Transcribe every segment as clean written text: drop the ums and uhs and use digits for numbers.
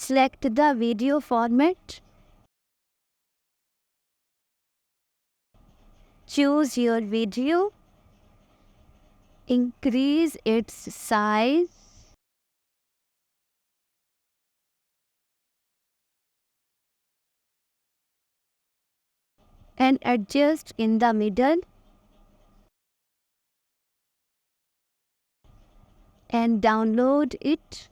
Select the video format. Choose your video. Increase its size. And adjust in the middle. And download it.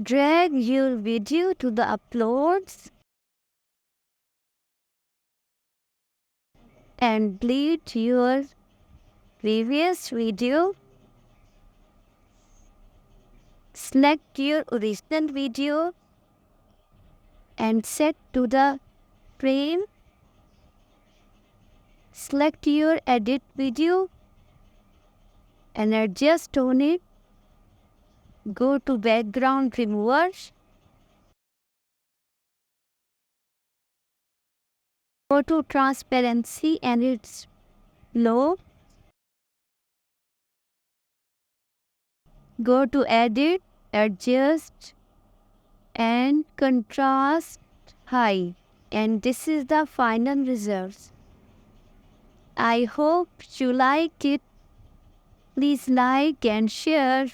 Drag your video to the uploads and delete your previous video. Select your original video and set to the frame. Select your edit video and adjust on it. Go to background remover. Go to transparency and it's low. Go to edit, adjust and contrast high. And this is the final results. I hope you like it. Please like and share.